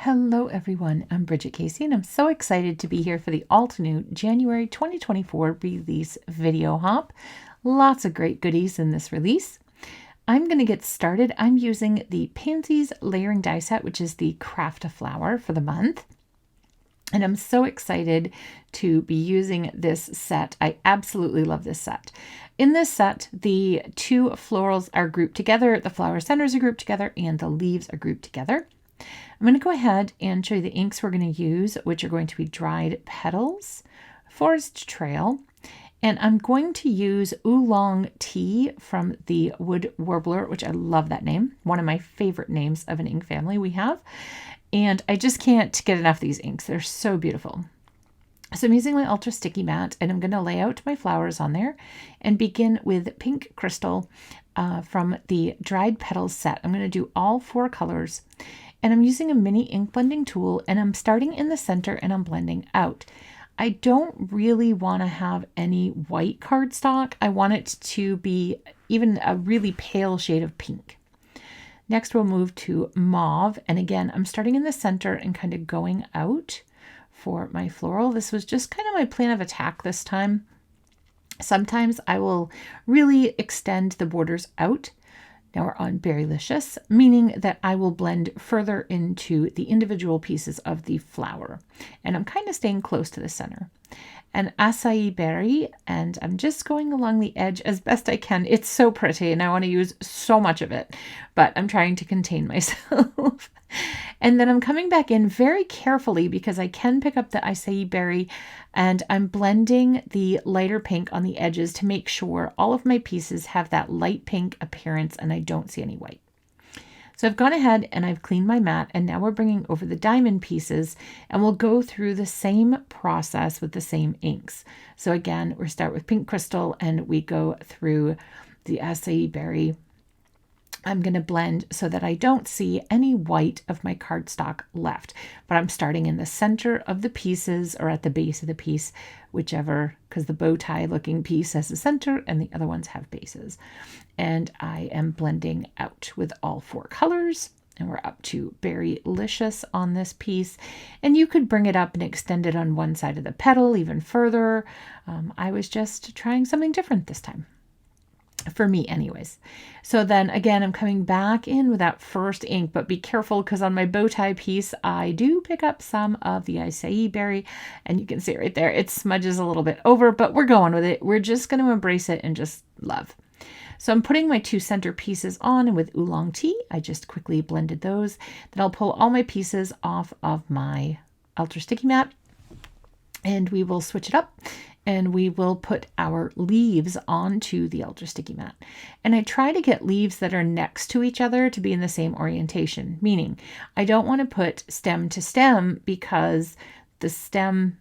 Hello everyone, I'm Bridget Casey and I'm so excited to be here for the Altenew January 2024 release video hop. Lots of great goodies in this release. I'm going to get started. I'm using the Pansies layering die set, which is the Craft a Flower for the month. And I'm so excited to be using this set. I absolutely love this set. In this set, the two florals are grouped together, the flower centers are grouped together, and the leaves are grouped together. I'm going to go ahead and show you the inks we're going to use, which are going to be Dried Petals, Forest Trail, and I'm going to use Oolong Tea from the Wood Warbler, which I love that name, one of my favorite names of an ink family we have. And I just can't get enough of these inks. They're so beautiful. So I'm using my Ultra Sticky Mat and I'm going to lay out my flowers on there and begin with Pink Crystal from the Dried Petals set. I'm going to do all 4 colors and I'm using a mini ink blending tool and I'm starting in the center and I'm blending out. I don't really want to have any white cardstock. I want it to be even a really pale shade of pink. Next we'll move to Mauve, and again I'm starting in the center and kind of going out for my floral. This was just kind of my plan of attack this time. Sometimes I will really extend the borders out. Now we're on Berrylicious, meaning that I will blend further into the individual pieces of the flower. And I'm kind of staying close to the center. And Acai Berry, and I'm just going along the edge as best I can. It's so pretty and I want to use so much of it, but I'm trying to contain myself. And then I'm coming back in very carefully because I can pick up the Acai Berry and I'm blending the lighter pink on the edges to make sure all of my pieces have that light pink appearance and I don't see any white. So I've gone ahead and I've cleaned my mat and now we're bringing over the diamond pieces and we'll go through the same process with the same inks. So again, we start with Pink Crystal and we go through the Acai Berry. I'm going to blend so that I don't see any white of my cardstock left, but I'm starting in the center of the pieces or at the base of the piece, whichever, because the bow tie looking piece has a center and the other ones have bases. And I am blending out with all 4 colors and we're up to Berrylicious on this piece. And you could bring it up and extend it on one side of the petal even further. I was just trying something different this time. For me anyways. So then again, I'm coming back in with that first ink, but be careful because on my bow tie piece, I do pick up some of the Acai Berry and you can see it right there. It smudges a little bit over, but we're going with it. We're just going to embrace it and just love. So I'm putting my 2 center pieces on and with Oolong Tea, I just quickly blended those. Then I'll pull all my pieces off of my Ultra Sticky Mat and we will switch it up. And we will put our leaves onto the Ultra Sticky Mat. And I try to get leaves that are next to each other to be in the same orientation, meaning I don't want to put stem to stem because the stem,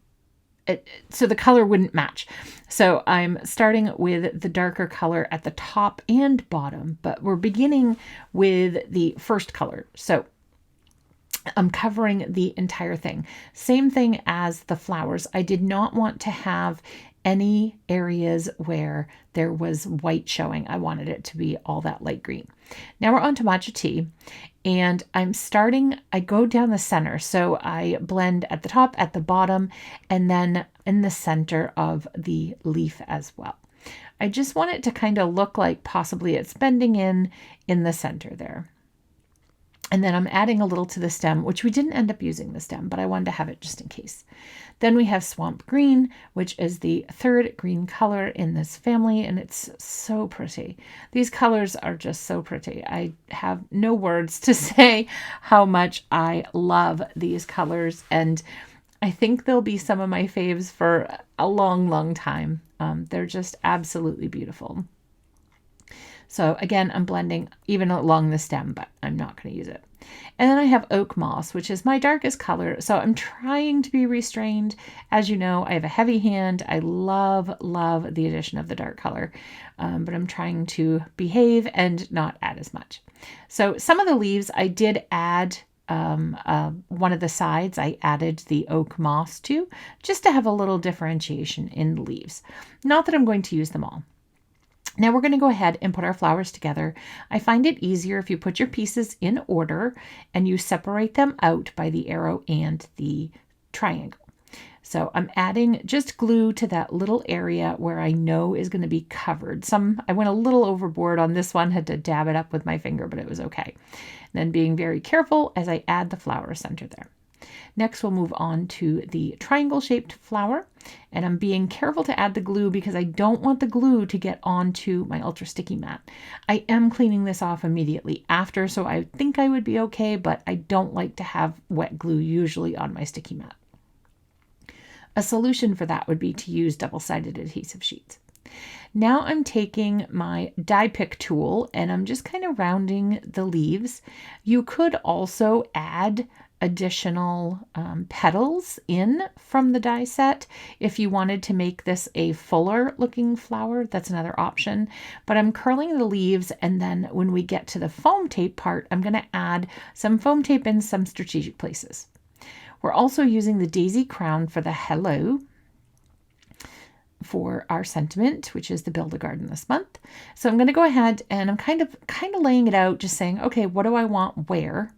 so the color wouldn't match. So I'm starting with the darker color at the top and bottom, but we're beginning with the first color. So I'm covering the entire thing. Same thing as the flowers. I did not want to have any areas where there was white showing. I wanted it to be all that light green. Now we're on to Matcha Tea and I go down the center. So I blend at the top, at the bottom, and then in the center of the leaf as well. I just want it to kind of look like possibly it's bending in the center there. And then I'm adding a little to the stem, which we didn't end up using the stem, but I wanted to have it just in case. Then we have Swamp Green, which is the 3rd green color in this family, and it's so pretty. These colors are just so pretty. I have no words to say how much I love these colors, and I think they'll be some of my faves for a long, long time. They're just absolutely beautiful. So again, I'm blending even along the stem, but I'm not going to use it. And then I have Oak Moss, which is my darkest color. So I'm trying to be restrained. As you know, I have a heavy hand. I love the addition of the dark color, but I'm trying to behave and not add as much. So some of the leaves I did add one of the sides I added the Oak Moss to, just to have a little differentiation in the leaves. Not that I'm going to use them all. Now we're going to go ahead and put our flowers together. I find it easier if you put your pieces in order and you separate them out by the arrow and the triangle. So I'm adding just glue to that little area where I know is going to be covered. I went a little overboard on this one, had to dab it up with my finger, but it was okay. Then being very careful as I add the flower center there. Next, we'll move on to the triangle-shaped flower, and I'm being careful to add the glue because I don't want the glue to get onto my ultra sticky mat. I am cleaning this off immediately after, so I think I would be okay, but I don't like to have wet glue usually on my sticky mat. A solution for that would be to use double-sided adhesive sheets. Now I'm taking my die pick tool and I'm just kind of rounding the leaves. You could also add additional petals in from the die set if you wanted to make this a fuller looking flower. That's another option, but I'm curling the leaves, and then when we get to the foam tape part, I'm going to add some foam tape in some strategic places. We're also using the daisy crown for the hello for our sentiment, which is the Build a Garden this month. So I'm going to go ahead and I'm kind of laying it out, just saying, okay, what do I want where?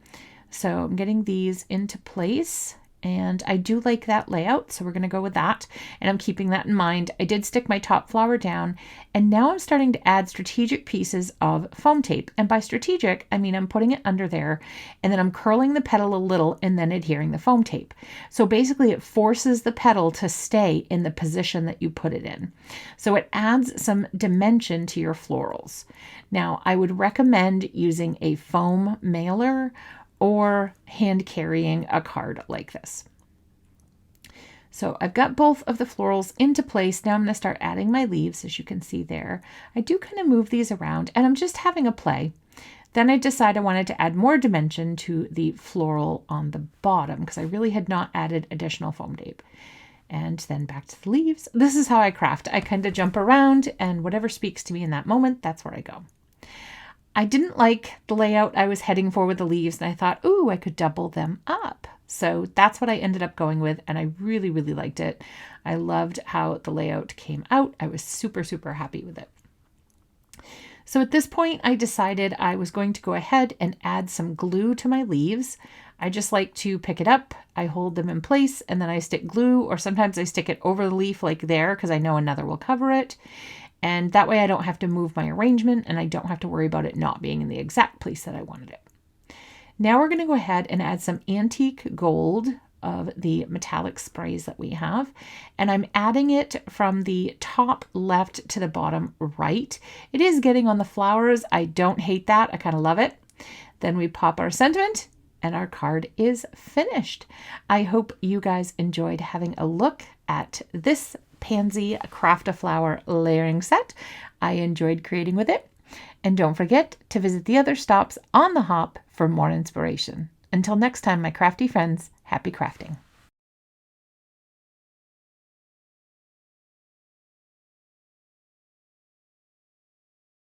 So I'm getting these into place, and I do like that layout, so we're going to go with that, and I'm keeping that in mind. I did stick my top flower down, and now I'm starting to add strategic pieces of foam tape, and by strategic, I mean I'm putting it under there, and then I'm curling the petal a little and then adhering the foam tape. So basically it forces the petal to stay in the position that you put it in. So it adds some dimension to your florals. Now, I would recommend using a foam mailer or hand carrying a card like this. So I've got both of the florals into place. Now I'm going to start adding my leaves, as you can see there. I do kind of move these around and I'm just having a play. Then I decided I wanted to add more dimension to the floral on the bottom because I really had not added additional foam tape. And then back to the leaves. This is how I craft. I kind of jump around, and whatever speaks to me in that moment, that's where I go. I didn't like the layout I was heading for with the leaves, and I thought, ooh, I could double them up. So that's what I ended up going with, and I really, really liked it. I loved how the layout came out. I was super, super happy with it. So at this point, I decided I was going to go ahead and add some glue to my leaves. I just like to pick it up, I hold them in place, and then I stick glue, or sometimes I stick it over the leaf like there because I know another will cover it. And that way I don't have to move my arrangement, and I don't have to worry about it not being in the exact place that I wanted it. Now we're going to go ahead and add some antique gold of the metallic sprays that we have. And I'm adding it from the top left to the bottom right. It is getting on the flowers. I don't hate that. I kind of love it. Then we pop our sentiment and our card is finished. I hope you guys enjoyed having a look at this Pansy Craft a Flower layering set. I enjoyed creating with it. And don't forget to visit the other stops on the hop for more inspiration. Until next time, my crafty friends, happy crafting.